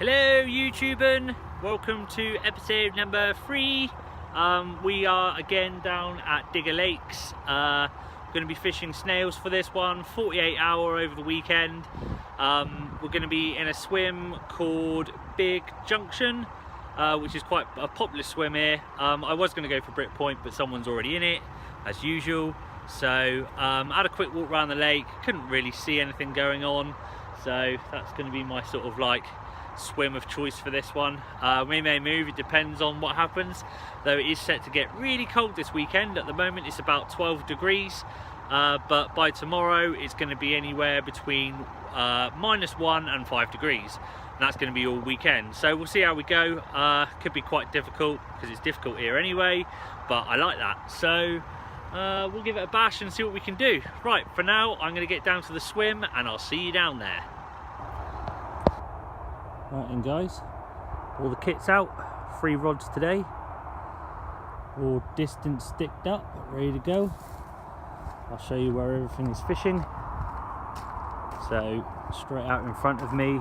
Hello YouTubing, welcome to episode number 3. We are again down at Digger Lakes. Going to be fishing snails for this one, 48 hour over the weekend. We're going to be in a swim called Big Junction, which is quite a popular swim here. I was going to go for Brick Point, but someone's already in it, as usual. So I had a quick walk around the lake, couldn't really see anything going on. So that's going to be my sort of like swim of choice for this one. We may move, it depends on what happens, though it is set to get really cold this weekend. At the moment it's about 12 degrees, but by tomorrow it's going to be anywhere between -1 and 5 degrees, and that's going to be all weekend. So we'll see how we go. Could be quite difficult because it's difficult here anyway, but I like that. So we'll give it a bash and see what we can do. Right, for now I'm going to get down to the swim and I'll see you down there. Right then guys, all the kit's out, 3 rods today, all distance sticked up, ready to go. I'll show you where everything is fishing. So straight out in front of me,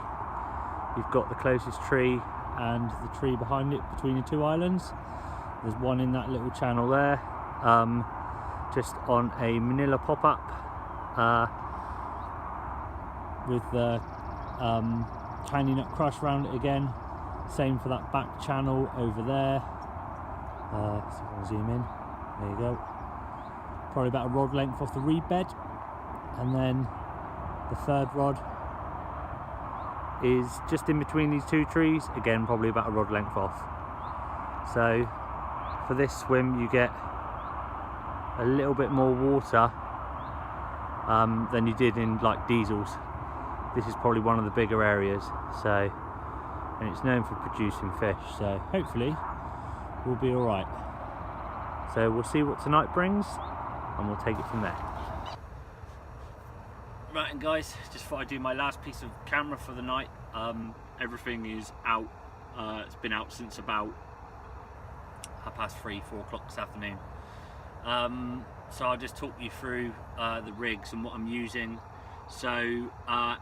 you've got the closest tree and the tree behind it between the 2 islands. There's one in that little channel there, just on a manila pop-up with the candy nut crush around it again. Same for that back channel over there. See if I can zoom in. There you go. Probably about a rod length off the reed bed. And then the 3rd rod is just in between these 2 trees. Again, probably about a rod length off. So for this swim you get a little bit more water than you did in like diesels. This is probably one of the bigger areas, so, and it's known for producing fish, so hopefully we'll be all right. So we'll see what tonight brings and we'll take it from there. Right, and guys, just thought I'd do my last piece of camera for the night. Everything is out. It's been out since about 3:30, 4 o'clock this afternoon. So I'll just talk you through the rigs and what I'm using. So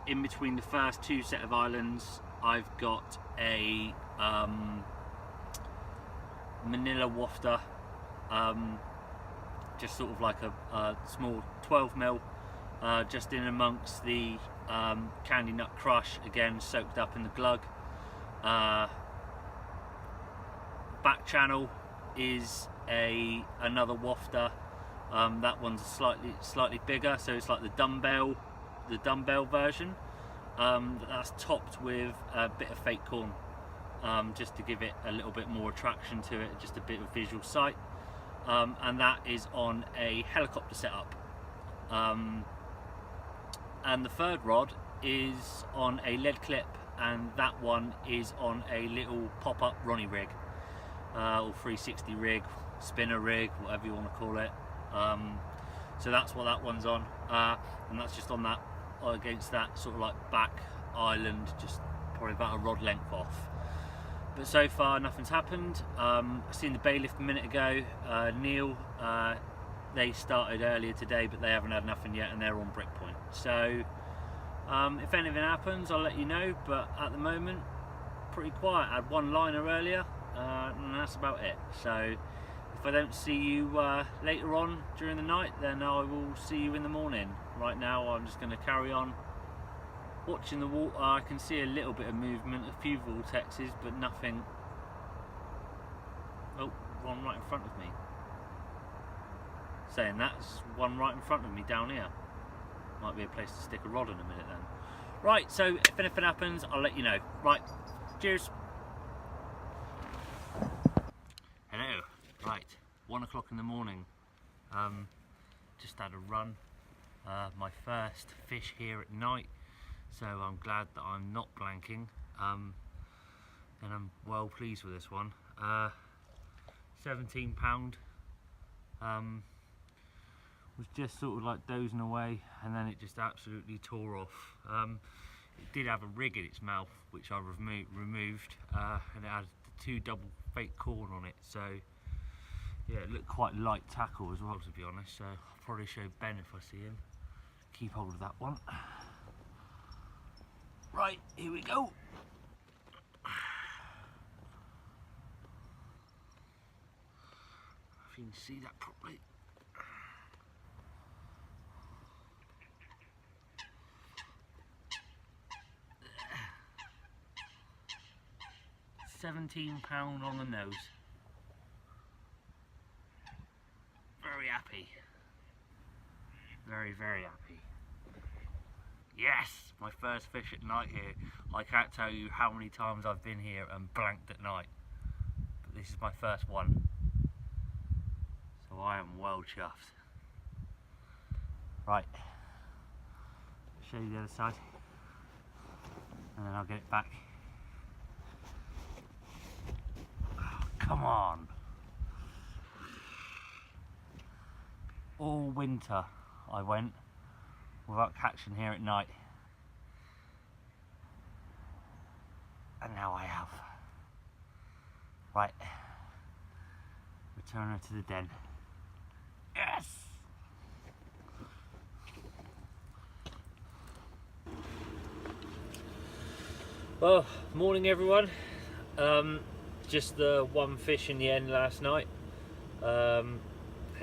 in between the first 2 set of islands I've got a manila wafter, just sort of like a small 12mm, just in amongst the candy nut crush, again soaked up in the glug. Back channel is another wafter. That one's slightly bigger, so it's like the dumbbell version. That's topped with a bit of fake corn, just to give it a little bit more attraction to it, just a bit of visual sight. And that is on a helicopter setup. And the 3rd rod is on a lead clip, and that one is on a little pop-up Ronnie rig, or 360 rig, spinner rig, whatever you want to call it. So that's what that one's on, and that's just on that, against that sort of like back island, just probably about a rod length off. But so far nothing's happened. I seen the bailiff a minute ago, Neil. They started earlier today, but they haven't had nothing yet, and they're on Brick Point. So if anything happens I'll let you know, but at the moment pretty quiet. I had 1 liner earlier, and that's about it. So if I don't see you later on during the night, then I will see you in the morning. Right now I'm just going to carry on watching the water. I can see a little bit of movement, a few vortexes, but nothing. Oh, one right in front of me. Saying that's one right in front of me down here. Might be a place to stick a rod in a minute then. Right, so if anything happens I'll let you know. Right, cheers. Hello. Right, 1 o'clock in the morning. Just had a run, my first fish here at night, so I'm glad that I'm not blanking, and I'm well pleased with this one. 17 pound. Was just sort of like dozing away, and then it just absolutely tore off. It did have a rig in its mouth, which I removed, and it had the 2 double fake corn on it, so yeah, it looked quite light tackle as well, to be honest. So I'll probably show Ben if I see him. Keep hold of that one. Right, here we go. you can see that properly. £17 on the nose. Very happy. Very, very happy. Yes! My first fish at night here. I can't tell you how many times I've been here and blanked at night. But this is my first one. So I am well chuffed. Right. Show you the other side. And then I'll get it back. Oh, come on! All winter I went without catching here at night, and now I have. Right, return her to the den. Yes! Well, morning everyone. Just the one fish in the end last night. Hang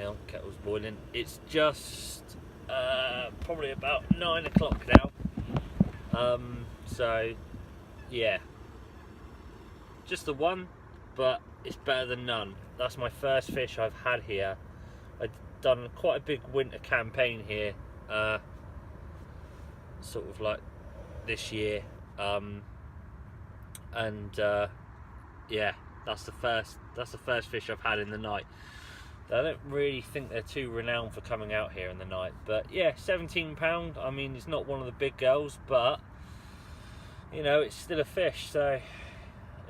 on, kettle's boiling. It's just probably about 9 o'clock now. So yeah, just the one, but it's better than none. That's my first fish I've had here. I've done quite a big winter campaign here, sort of like this year, yeah, that's the first fish I've had in the night. I don't really think they're too renowned for coming out here in the night, but yeah, £17. I mean, it's not one of the big girls, but you know, it's still a fish. So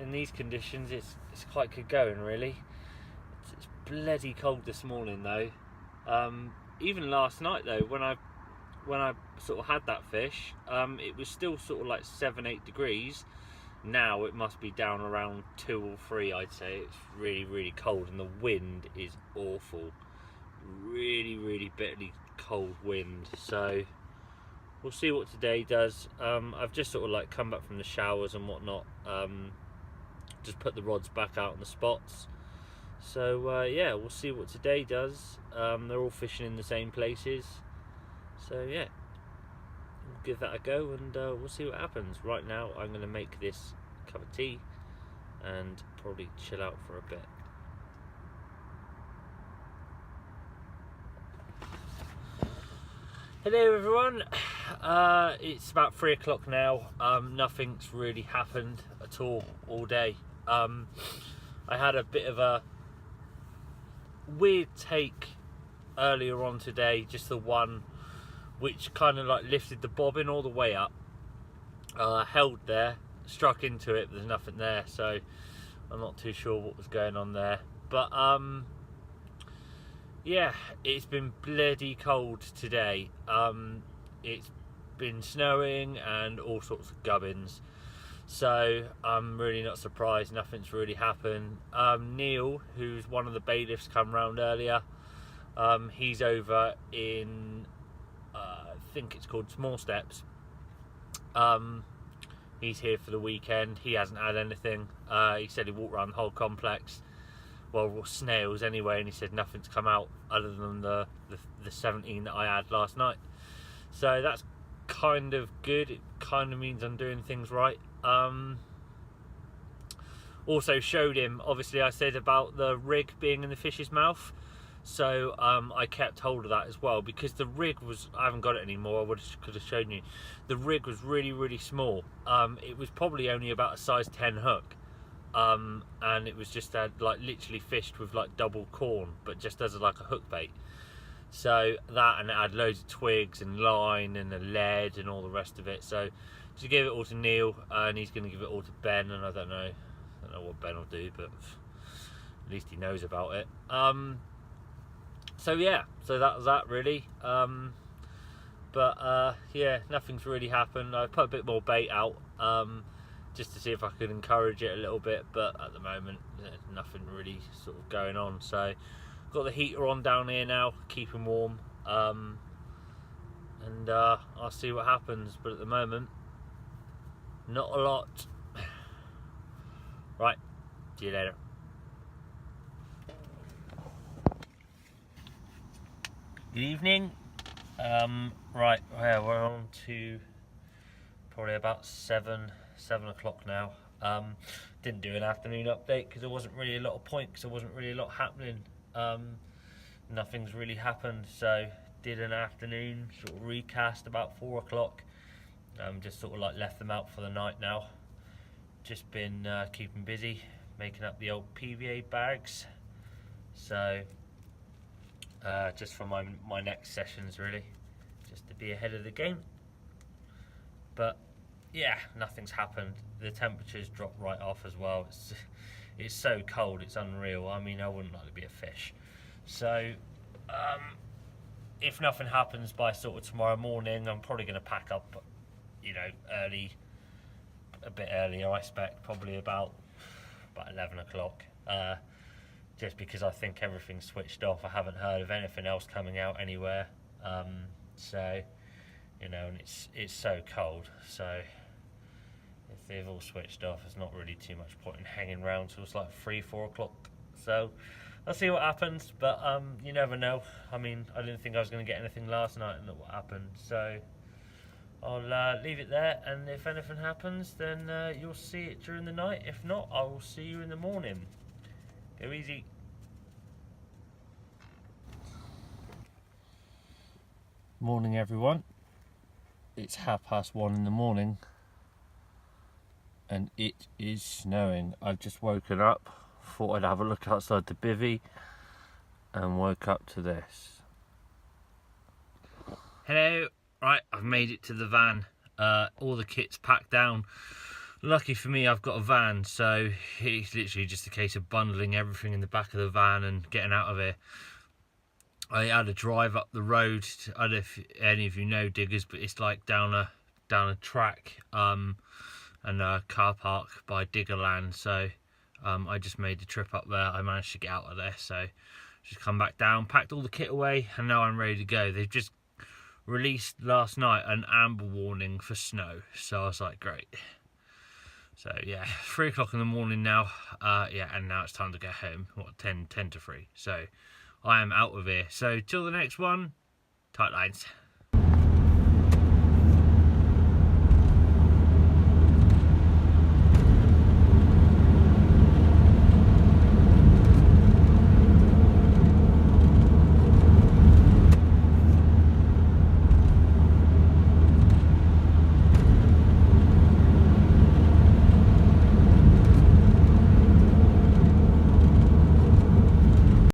in these conditions, it's quite good going, really. It's bloody cold this morning though. Even last night though, when I sort of had that fish, it was still sort of like 7-8 degrees. Now it must be down around 2 or 3, I'd say. It's really, really cold, and the wind is awful. Really, really bitterly cold wind. So we'll see what today does. I've just sort of like come back from the showers and whatnot. Just put the rods back out on the spots. So yeah, we'll see what today does. They're all fishing in the same places. So yeah, we'll give that a go, and we'll see what happens. Right now I'm going to make this cup of tea and probably chill out for a bit. Hello everyone, it's about 3 o'clock now. Nothing's really happened at all day. I had a bit of a weird take earlier on today, just the one which kind of like lifted the bobbin all the way up, held there, struck into it, but there's nothing there, so I'm not too sure what was going on there. But yeah, it's been bloody cold today. It's been snowing and all sorts of gubbins, so I'm really not surprised. Nothing's really happened. Neil, who's one of the bailiffs, come round earlier. He's over in I think it's called Small Steps. He's here for the weekend. He hasn't had anything. He said he walked around the whole complex, well, snails anyway, and he said nothing's come out other than the 17 that I had last night. So that's kind of good. It kind of means I'm doing things right. Also showed him, obviously I said about the rig being in the fish's mouth. So I kept hold of that as well, because the rig was, I haven't got it anymore, I could have shown you. The rig was really, really small. It was probably only about a size 10 hook. And it was just like literally fished with like double corn, but just as like a hook bait. So that, and it had loads of twigs and line and the lead and all the rest of it. So just gave it all to Neil, and he's going to give it all to Ben, and I don't know what Ben will do, but at least he knows about it. So yeah, so that was that really. Yeah, nothing's really happened. I put a bit more bait out, just to see if I could encourage it a little bit, but at the moment there's nothing really sort of going on. So got the heater on down here now, keeping warm, and I'll see what happens, but at the moment not a lot. Right, see you later. Good evening. Right, yeah, we're on to probably about 7 o'clock now. Didn't do an afternoon update because there wasn't really a lot of point, because there wasn't really a lot happening. Nothing's really happened, so did an afternoon sort of recast about 4 o'clock. Just sort of like left them out for the night now. Just been keeping busy, making up the old PVA bags. So just for my next sessions, really, just to be ahead of the game. But yeah, nothing's happened. The temperatures dropped right off as well. It's so cold, it's unreal. I mean, I wouldn't like to be a fish. So if nothing happens by sort of tomorrow morning, I'm probably going to pack up, you know, early, a bit earlier, I expect, probably about 11 o'clock. Just because I think everything's switched off. I haven't heard of anything else coming out anywhere. So, you know, and it's so cold. So if they've all switched off, there's not really too much point in hanging around till it's like 3-4 o'clock. So I'll see what happens. But you never know. I mean, I didn't think I was going to get anything last night, and look what happened. So I'll leave it there, and if anything happens, then you'll see it during the night. If not, I will see you in the morning. Go easy. Morning, everyone. It's 1:30 in the morning and it is snowing. I've just woken up, thought I'd have a look outside the bivvy, and woke up to this. Hello. Right, I've made it to the van. All the kit's packed down. Lucky for me, I've got a van, so it's literally just a case of bundling everything in the back of the van and getting out of here. I had a drive up the road. I don't know if any of you know Diggers, but it's like down a track and a car park by Diggerland. So I just made the trip up there. I managed to get out of there, so just come back down, packed all the kit away, and now I'm ready to go. They've just released last night an amber warning for snow, so I was like, great. So yeah, 3 o'clock in the morning now. Yeah, and now it's time to go home. What, 10 to 3. So I am out of here. So till the next one, tight lines.